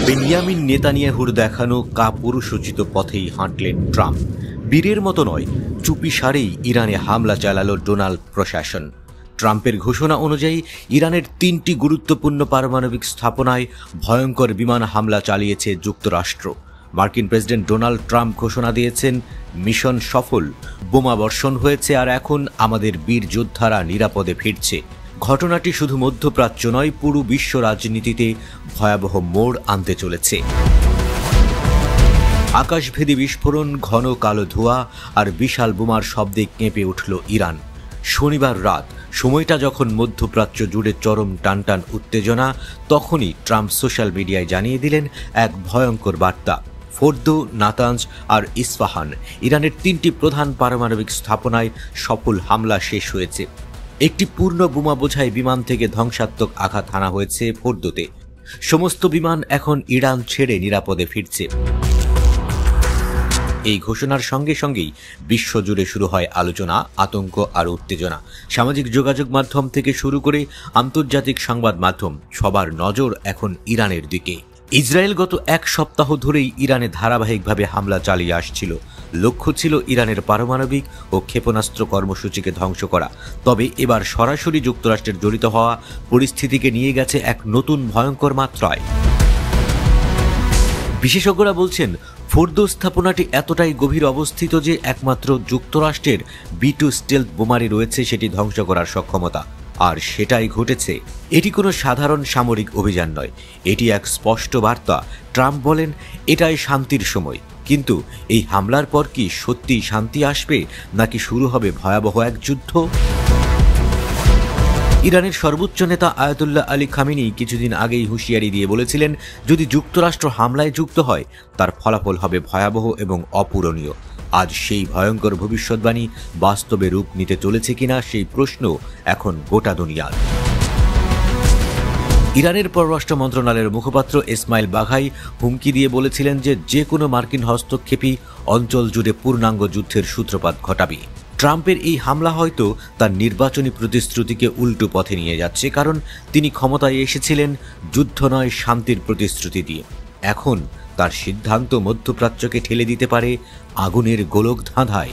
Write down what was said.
Benjamin নেতানিয়াহুর দেখানো কাপুরুষোচিত পথেই হাঁটলেন ট্রাম্প। বীরের মতো নয়, চুপি সারেই ইরানে হামলা চালালো ডোনাল্ড প্রশাসন। ট্রাম্পের ঘোষণা অনুযায়ী ইরানের 3টি গুরুত্বপূর্ণ পারমাণবিক স্থাপনায় ভয়ঙ্কর বিমান হামলা চালিয়েছে যুক্তরাষ্ট্র। মার্কিন প্রেসিডেন্ট ডোনাল্ড ট্রাম্প ঘোষণা দিয়েছেন, মিশন সফল, বোমা বর্ষণ হয়েছে আর এখন আমাদের বীর যোদ্ধারা নিরাপদে ফিরছে। ঘটনাটি শুধু মধ্যপ্রাচ্য নয়, পুরো বিশ্ব রাজনীতিতে ভয়াবহ মোড় আনতে চলেছে। আকাশভেদী বিস্ফোরণ, ঘন কালো ধোঁয়া আর বিশাল বোমার শব্দে কেঁপে উঠল ইরান। শনিবার রাত, সময়টা যখন মধ্যপ্রাচ্য জুড়ে চরম টানটান উত্তেজনা, তখনই ট্রাম্প সোশ্যাল মিডিয়ায় জানিয়ে দিলেন এক ভয়ঙ্কর বার্তা। ফোর্দো, নাতাঞ্জ আর ইস্পাহান, ইরানের 3টি প্রধান পারমাণবিক স্থাপনায় সফল হামলা শেষ হয়েছে। একটি পূর্ণ বোমা বোঝাই বিমান থেকে ধ্বংসাত্মক আঘাত হানা হয়েছে ফোর্দোতে। সমস্ত বিমান এখন ইরান ছেড়ে নিরাপদে ফিরছে। এই ঘোষণার সঙ্গে সঙ্গেই বিশ্বজুড়ে শুরু হয় আলোচনা, আতঙ্ক আর উত্তেজনা। সামাজিক যোগাযোগ মাধ্যম থেকে শুরু করে আন্তর্জাতিক সংবাদ মাধ্যম, সবার নজর এখন ইরানের দিকে। ইসরায়েল গত 1 সপ্তাহ ধরেই ইরানে ধারাবাহিকভাবে হামলা চালিয়ে আসছিল। লক্ষ্য ছিল ইরানের পারমাণবিক ও ক্ষেপণাস্ত্র কর্মসূচিকে ধ্বংস করা। তবে এবার সরাসরি যুক্তরাষ্ট্রের জড়িত হওয়া পরিস্থিতিকে নিয়ে গেছে এক নতুন ভয়ঙ্কর মাত্রায়। বিশেষজ্ঞরা বলছেন, ফোর্দো স্থাপনাটি এতটাই গভীর অবস্থিত যে একমাত্র যুক্তরাষ্ট্রের B2 স্টেলথ বোমারই রয়েছে সেটি ধ্বংস করার সক্ষমতা। আর সেটাই ঘটেছে। এটি কোনো সাধারণ সামরিক অভিযান নয়, এটি এক স্পষ্ট বার্তা। ট্রাম্প বলেন, এটাই শান্তির সময়। কিন্তু এই হামলার পর কি সত্যিই শান্তি আসবে, নাকি শুরু হবে ভয়াবহ এক যুদ্ধ? ইরানের সর্বোচ্চ নেতা আয়াতুল্লাহ আলী খামেনি কিছুদিন আগেই হুঁশিয়ারি দিয়ে বলেছিলেন, যদি যুক্তরাষ্ট্র হামলায় যুক্ত হয় তার ফলাফল হবে ভয়াবহ এবং অপূরণীয়। আজ সেই ভয়ঙ্কর ভবিষ্যৎবাণী বাস্তবে রূপ নিতে চলেছে কিনা সেই প্রশ্ন এখন গোটা দুনিয়ার। ইরানের পররাষ্ট্র মন্ত্রণালয়ের মুখপাত্র ইসমাইল বাঘাই হুমকি দিয়ে বলেছিলেন যে কোনো মার্কিন হস্তক্ষেপই অঞ্চল জুড়ে পূর্ণাঙ্গ যুদ্ধের সূত্রপাত ঘটাবে। ট্রাম্পের এই হামলা হয়তো তার নির্বাচনী প্রতিশ্রুতিকে উল্টো পথে নিয়ে যাচ্ছে, কারণ তিনি ক্ষমতায় এসেছিলেন যুদ্ধ নয়, শান্তির প্রতিশ্রুতি দিয়ে। এখন তার সিদ্ধান্ত মধ্যপ্রাচ্যকে ঠেলে দিতে পারে আগুনের গোলক ধাঁধায়।